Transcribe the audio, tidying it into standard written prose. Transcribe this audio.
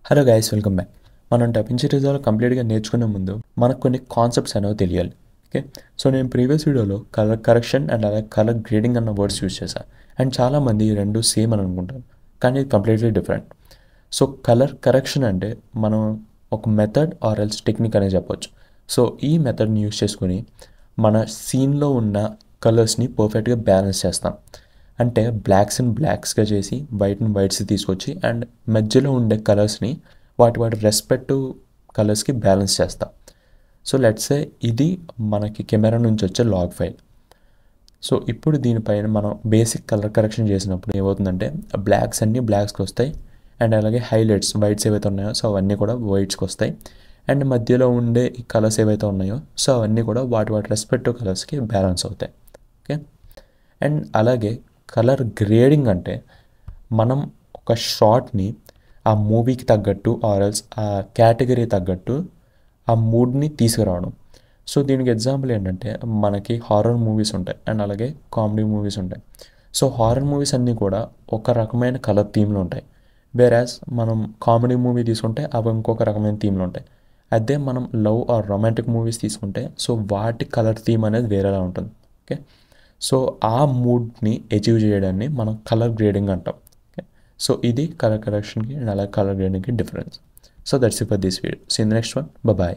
Hello guys, welcome back. మనం డబించి resolve కంప్లీట్గా నేర్చుకునే ముందు మనకు కొన్ని కాన్సెప్ట్స్ అనేవి తెలియాలి. ఓకే, సో నేను ప్రీవియస్ వీడియోలో కలర్ కరెక్షన్ అండ్ అలాగే కలర్ గ్రేడింగ్ అన్న వర్డ్స్ యూజ్ చేశాను. అండ్ చాలామంది ఈ రెండు సేమ్ అని అనుకుంటారు, కానీ ఇది completely different. So colour correction అంటే మనం ఒక మెథడ్ ఆర్ ఎల్స్ టెక్నిక్ అనే చెప్పొచ్చు. సో ఈ మెథడ్ని యూజ్ చేసుకుని మన సీన్లో ఉన్న కలర్స్ని పర్ఫెక్ట్గా బ్యాలెన్స్ చేస్తాం. అంటే బ్లాక్స్ని బ్లాక్స్గా చేసి వైట్ని వైట్స్ తీసుకొచ్చి అండ్ మధ్యలో ఉండే కలర్స్ని వాటి రెస్పెక్టివ్ కలర్స్కి బ్యాలెన్స్ చేస్తాం. సో లెట్స్ సే ఇది మనకి కెమెరా నుంచి వచ్చే లాగ్ ఫైల్. సో ఇప్పుడు దీనిపైన మనం బేసిక్ కలర్ కరెక్షన్ చేసినప్పుడు ఏమవుతుందంటే బ్లాక్స్ అన్నీ బ్లాక్స్కి వస్తాయి అండ్ అలాగే హైలైట్స్ వైట్స్ ఏవైతే ఉన్నాయో సో అవన్నీ కూడా వైట్స్కి వస్తాయి. అండ్ మధ్యలో ఉండే ఈ కలర్స్ ఏవైతే ఉన్నాయో సో అవన్నీ కూడా వాటి రెస్పెక్టివ్ కలర్స్కి బ్యాలెన్స్ అవుతాయి. ఓకే, అండ్ అలాగే కలర్ గ్రేడింగ్ అంటే మనం ఒక షాట్ని ఆ మూవీకి తగ్గట్టు ఆర్ఎల్స్ ఆ కేటగిరీ తగ్గట్టు ఆ మూడ్ని తీసుకురావడం. సో దీనికి ఎగ్జాంపుల్ ఏంటంటే మనకి హారర్ మూవీస్ ఉంటాయి అండ్ అలాగే కామెడీ మూవీస్ ఉంటాయి. సో హారర్ మూవీస్ అన్నీ కూడా ఒక రకమైన కలర్ థీమ్లు ఉంటాయి, వేరాజ్ మనం కామెడీ మూవీ తీసుకుంటే అవి ఇంకొక రకమైన థీమ్లు ఉంటాయి. అదే మనం లవ్ ఆర్ రొమాంటిక్ మూవీస్ తీసుకుంటే సో వాటి కలర్ థీమ్ అనేది వేరేలా ఉంటుంది. ఓకే, సో ఆ మూడ్ని అచీవ్ చేయడాన్ని మనం కలర్ గ్రేడింగ్ అంటాం. ఓకే, సో ఇది కలర్ కరెక్షన్కి అండ్ అలాగే కలర్ గ్రేడింగ్కి difference. So that's it for this video. See in the next one. Bye.